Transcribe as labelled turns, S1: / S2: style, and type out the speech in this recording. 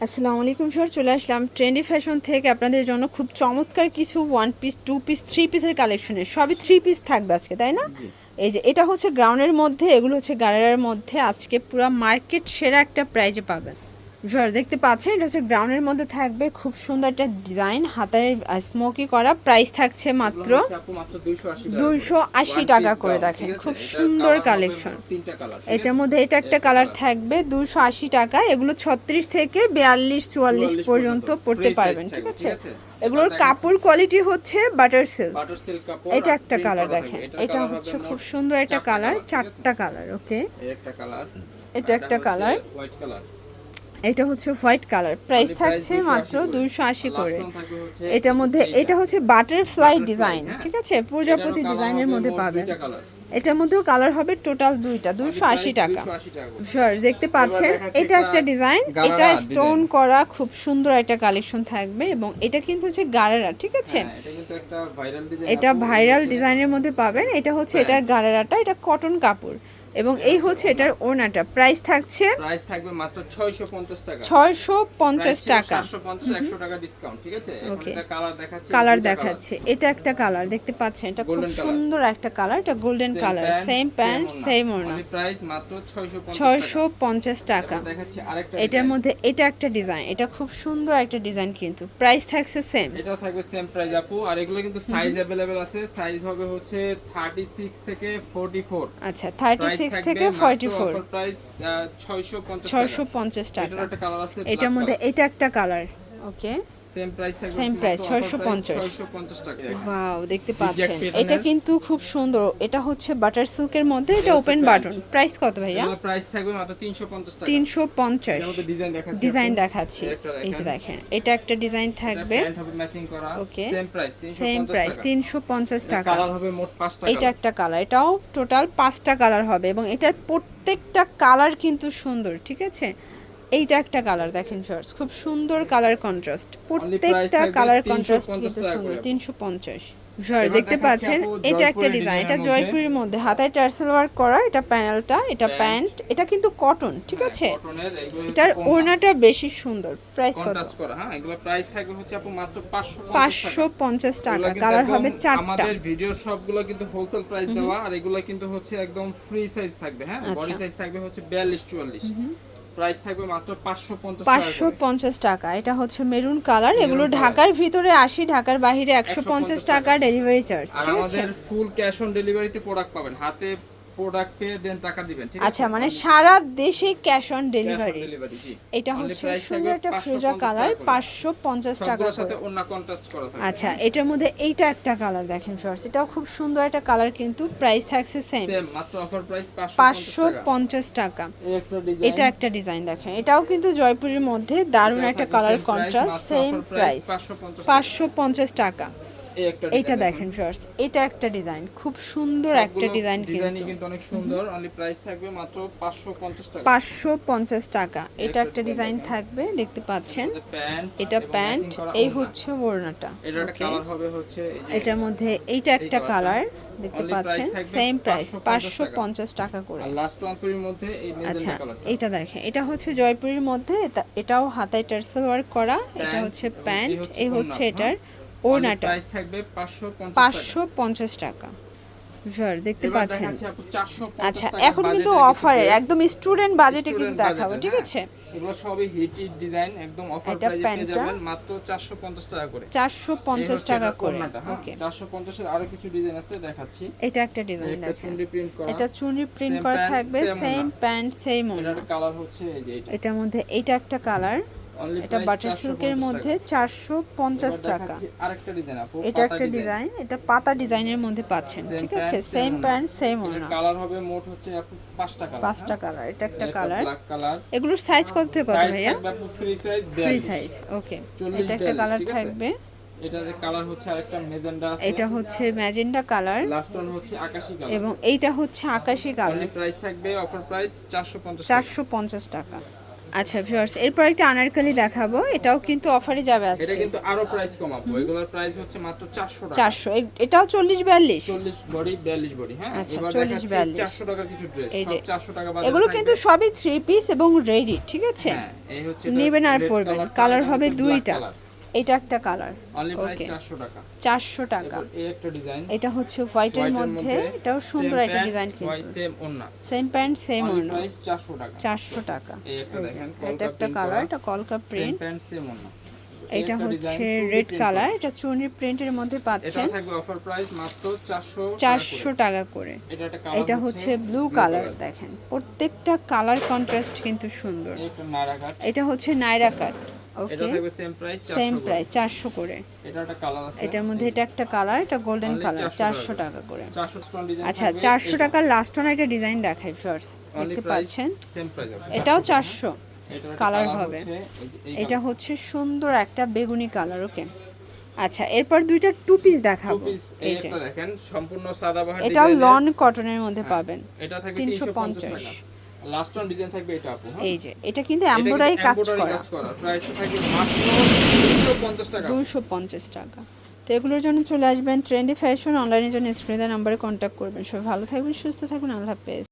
S1: আসসালামু আলাইকুম স্যার, চলে আসলাম ট্রেন্ডি ফ্যাশন থেকে আপনাদের জন্য খুব চমৎকার কিছু one piece, two piece, three পিসের কালেকশনের সবই থ্রি পিস থাকবে আজকে, তাই না? এই যে এটা হচ্ছে গ্রাউন্ডের মধ্যে, এগুলো হচ্ছে গারারার মধ্যে। আজকে পুরো মার্কেট সেরা একটা প্রাইজে পাবেন। স্যার দেখতে পাচ্ছেন, এটা হচ্ছে গ্রাউন্ডের মধ্যে থাকবে, খুব সুন্দর একটা ডিজাইন, হাতের স্মোকি করা। প্রাইস থাকছে মাত্র 280 টাকা করে। দেখেন খুব সুন্দর কালেকশন। এটার মধ্যে এটা একটা কালার থাকবে 280 টাকা। এগুলো 36 থেকে 42-44 পর্যন্ত পড়তে পারবেন, ঠিক আছে? এগুলোর কাপড় কোয়ালিটি হচ্ছে বাটার সিল্ক। এটা একটা কালার দেখেন, এটা হচ্ছে খুব সুন্দর একটা কালার, চারটা কালার। ওকে, এটা একটা কালার, এটা হচ্ছে হোয়াইট কালার। প্রাইস থাকছে মাত্র 280 করে। এটার মধ্যে এটা হচ্ছে বাটারফ্লাই ডিজাইন, ঠিক আছে? প্রজাপতি ডিজাইনের মধ্যে পাবেন। এটার মধ্যেও কালার হবে টোটাল দুইটা, 280 টাকা। স্যার দেখতে পাচ্ছেন, এটা একটা ডিজাইন, এটা স্টোন করা, খুব সুন্দর একটা কালেকশন থাকবে। এবং এটা কিন্তু হচ্ছে গারারা, ঠিক আছে? এটা ভাইরাল ডিজাইনের মধ্যে পাবেন। এটা হচ্ছে এটার গারারাটা, এটা কটন কাপড়। এবং এই হচ্ছে এটার ওড়নাটা। প্রাইস থাকবে মাত্র 650 টাকা। 650 টাকা,
S2: 100 টাকা ডিসকাউন্ট, ঠিক আছে? এখন এটা
S1: কালার দেখাচ্ছে। এটা একটা কালার দেখতে পাচ্ছেন, এটা খুব সুন্দর একটা কালার, এটা golden colour. Same pant, same ওড়না।
S2: প্রাইস মাত্র
S1: 650 টাকা।
S2: দেখাচ্ছি আরেকটা
S1: এটার মধ্যে এটা একটা ডিজাইন, এটা খুব সুন্দর একটা ডিজাইন, কিন্তু প্রাইস থাকছে সেম।
S2: এটাও থাকবে সেম প্রাইস আপু। আর এগুলো কিন্তু সাইজ अवेलेबल আছে। সাইজ হবে হচ্ছে 36 থেকে 44।
S1: আচ্ছা, 36 থেকে 44।
S2: প্রাইস 650
S1: টাকা।
S2: এটার একটা কালার আছে,
S1: এটার মধ্যে এটা একটা কালার। ওকে,
S2: সেম প্রাইস থাকবে,
S1: সেম প্রাইস
S2: 650 টাকা।
S1: ওয়াও, দেখতে পাচ্ছেন এটা কিন্তু খুব সুন্দর। এটা হচ্ছে বাটার সিল্কের মধ্যে, এটা ওপেন বাটন। প্রাইস কত ভাইয়া?
S2: প্রাইস থাকবে মাত্র 350 টাকা।
S1: 350।
S2: এর মধ্যে
S1: ডিজাইন দেখাচ্ছি, এই যে দেখেন, এটা একটা ডিজাইন থাকবে।
S2: প্যান্ট হবে ম্যাচিং করা।
S1: ওকে,
S2: সেম প্রাইস
S1: 350 টাকা।
S2: কালার হবে মোট 5টা।
S1: এটা একটা কালার, এটাও টোটাল 5টা কালার হবে। এবং এটার প্রত্যেকটা কালার কিন্তু সুন্দর, ঠিক আছে? এইটা একটা কালার দেখেন শর্টস, খুব সুন্দর কালার কন্ট্রাস্ট, প্রত্যেকটা কালার কন্ট্রাস্ট কিন্তু সুন্দর। 350। দেখতে পাচ্ছেন, এটা একটা ডিজাইন, এটা জয়পুরের মধ্যে হাতায় টার্সেল ওয়ার্ক করা। এটা প্যানেলটা, এটা প্যান্ট, এটা কিন্তু কটন, ঠিক আছে? এটার ওড়নাটা বেশি সুন্দর। প্রাইস কত?
S2: হ্যাঁ, এগুলো প্রাইস থাকবে হচ্ছে আপু মাত্র
S1: 550 টাকা। কালার হবে 4টা।
S2: আমাদের ভিডিও সবগুলো কিন্তু হোলসেল প্রাইস দেওয়া। আর এগুলো কিন্তু হচ্ছে একদম ফ্রি সাইজ থাকবে। হ্যাঁ, বডি সাইজ থাকবে হচ্ছে 42-44। প্রাইস থাকবে মাত্র 550
S1: টাকা। এটা হচ্ছে মেরুন কালার। এগুলো ঢাকার ভিতরে 80, ঢাকার বাইরে 150 টাকা ডেলিভারি চার্জ, ঠিক আছে?
S2: আমাদের ফুল ক্যাশ অন ডেলিভারিতে প্রোডাক্ট পাবেন, হাতে প্রোডাক্ট পেয়ে দেন টাকা দিবেন, ঠিক আছে?
S1: আচ্ছা, মানে সারা দেশে ক্যাশ অন ডেলিভারি। এটা হচ্ছে সুন্দর একটা ফিরোজা কালার, 550 টাকা
S2: সবগুলোর সাথে ওন্না কন্ট্রাস্ট করা থাকবে।
S1: আচ্ছা, এটার মধ্যে এইটা একটা কালার দেখেন শর্টস, এটাও খুব সুন্দর একটা কালার, কিন্তু প্রাইস থাকছে সেম,
S2: মাত্র অফার প্রাইস
S1: 550 টাকা। এটা একটা ডিজাইন দেখেন, এটাও কিন্তু জয়পুরের মধ্যে দারুণ একটা কালার কন্ট্রাস্ট। সেম প্রাইস 550 টাকা। এটা দেখেন শর্টস, এটা একটা ডিজাইন, খুব সুন্দর একটা ডিজাইন,
S2: কিন্তু অনেক সুন্দর। অনলি প্রাইস থাকবে মাত্র 550 টাকা।
S1: 550 টাকা। এটা একটা ডিজাইন থাকবে, দেখতে পাচ্ছেন। এটা প্যান্ট, এই হচ্ছে ওড়নাটা।
S2: এটার একটা কালার হবে হচ্ছে এই যে,
S1: এটার মধ্যে এইটা একটা কালার দেখতে পাচ্ছেন। সেম প্রাইস 550 টাকা করে।
S2: আর লাস্ট ওয়ানপুরের মধ্যে এই মেজেন্টা কালারটা।
S1: এটা দেখেন, এটা হচ্ছে জয়পুরের মধ্যে, এটাও হাতায় টার্সেল ওয়ার্ক করা। এটা হচ্ছে প্যান্ট, এই হচ্ছে এটার ওড়নাটা।
S2: প্রাইস থাকবে 550
S1: টাকা। স্যার দেখতে পাচ্ছেন। আচ্ছা,
S2: টাকা।
S1: এখন কিন্তু অফারে একদম স্টুডেন্ট বাজেটে কিছু দেখাবো, ঠিক আছে?
S2: এগুলো সবই হিটেড ডিজাইন, একদম অফার প্রাইসে পেয়ে যাবেন মাত্র 450 টাকা করে।
S1: 450 টাকা করে।
S2: ওকে, 450 এর আরো কিছু ডিজাইন আছে, দেখাচ্ছি।
S1: এটা একটা ডিজাইন দেখেন,
S2: চুনরি প্রিন্ট করা।
S1: এটা চুনরি প্রিন্ট করা থাকবে, সেম প্যান্ট, সেম ওড়না।
S2: এটার কালার হচ্ছে এই যে এটা।
S1: এটার মধ্যে এইটা একটা কালার, এটা বাটার সিল্কের মধ্যে 450 টাকা।
S2: আরেকটা ডিজাইন আপু,
S1: এটা একটা ডিজাইন, এটা পাতা ডিজাইনের মধ্যে পাচ্ছেন, ঠিক আছে? সেম প্যান্ট, সেম ওড়না।
S2: কালার হবে মোট হচ্ছে আপু 5টা কালার।
S1: 5টা কালার। এটা একটা কালার।
S2: Black colour.
S1: এগুলোর সাইজ কত থেকে কত ভাইয়া?
S2: Free size,
S1: free size. Okay, এটা একটা কালার থাকবে।
S2: এটার কালার হচ্ছে আরেকটা ম্যাজেন্ডা আছে।
S1: এটা হচ্ছে ম্যাজেন্ডা কালার।
S2: লাস্ট ওয়ান হচ্ছে আকাশী কালার।
S1: এবং এইটা হচ্ছে আকাশী কালার।
S2: প্রাইস থাকবে অফার প্রাইস 450
S1: 450 টাকা। আচ্ছা ভিউয়ার্স, এরপর একটা আনারকলি দেখাবো, এটাও কিন্তু অফারে যাবে
S2: এটা
S1: আজকে।
S2: কিন্তু আরো প্রাইস কমাবো, এগুলোর প্রাইস হচ্ছে মাত্র 400 টাকা।
S1: 400, এটাও 40-42।
S2: 40 বডি 42 বডি। হ্যাঁ,
S1: আচ্ছা,
S2: এবার
S1: 40-42
S2: 400 টাকার কিছু ড্রেস,
S1: এই
S2: সব
S1: যে
S2: 400 টাকা বাজার
S1: এগুলো
S2: থাকবে।
S1: কিন্তু সবই 3 পিস এবং রেডি, ঠিক আছে?
S2: হ্যাঁ, এই হচ্ছে
S1: নেবেন আর পরবেন, কালার হবে দুইটা।
S2: কালার,
S1: এটা একটা কালার,
S2: অনলি প্রাইস
S1: ওকে
S2: 400 টাকা।
S1: 400 টাকা।
S2: এরপর এই একটা ডিজাইন,
S1: এটা হচ্ছে হোয়াইটের মধ্যে, এটাও সুন্দর একটা ডিজাইন কিন্তু।
S2: সেম ওন্না,
S1: সেম প্যান্ট সেম
S2: অনলি
S1: ওড়না,
S2: প্রাইস 400 টাকা।
S1: 400 টাকা।
S2: এই একটা
S1: এই যে,
S2: দেখেন,
S1: এটা একটা কালার, এটা কলকা
S2: সেম
S1: প্রিন্ট।
S2: প্যান্ট সেম ওন্না।
S1: এটা হচ্ছে রেড কালার, এটা চুনি প্রিন্টের মধ্যে
S2: এটা
S1: পাচ্ছেন।
S2: থাকবে অফার প্রাইস মাত্র
S1: 400 টাকা করে।
S2: এটা একটা কালার,
S1: এটা হচ্ছে ব্লু কালার, দেখেন প্রত্যেকটা কালার কন্ট্রাস্ট কিন্তু সুন্দর।
S2: একটা নারা কাট,
S1: এটা হচ্ছে নাইরা কাট,
S2: এটা
S1: ওকে
S2: থাকবে সেম প্রাইস 400
S1: সেম প্রাইস 400 করে।
S2: এটা একটা কালার আছে,
S1: এটার মধ্যে এটা একটা কালার, এটা গোল্ডেন
S2: Only
S1: কালার,
S2: 400
S1: 400 টাকা করে।
S2: 400 স্টোন ডিজাইন
S1: আচ্ছা 400 টাকার লাস্ট ওয়ান একটা ডিজাইন দেখাই ফার্স্ট, দেখতে পাচ্ছেন।
S2: সেম প্রাইস হবে।
S1: এটাও 400
S2: এটার
S1: কালার
S2: কালার
S1: হবে।
S2: হচ্ছে এই যে এই
S1: এটা হচ্ছে সুন্দর একটা বেগুনি কালার, ওকে। আচ্ছা এরপর দুইটা টু পিস
S2: টু
S1: দেখাবো,
S2: পিস, এই
S1: এই যে
S2: একটা দেখেন সম্পূর্ণ সাদা বাহার
S1: এটাও
S2: ডিজাইনের।
S1: লন কটনের মধ্যে পাবেন,
S2: এটা থাকবে 350 টাকা।
S1: 350।
S2: লাস্ট ওয়ান ডিজাইন থাকবে এটা আপু, হ্যাঁ
S1: এই যে এটা কিন্তু এমব্রয়ডারি কাজ করা,
S2: প্রাইস থাকবে মাত্র 250 টাকা।
S1: 250 টাকা। তো এগুলোর জন্য চলে আসবেন ট্রেন্ডি ফ্যাশন, অনলাইনের জন্য স্ক্রিনে নাম্বারে কন্ট্যাক্ট করবেন। সবাই ভালো থাকবেন, সুস্থ থাকবেন, আল্লাহ হাফেজ।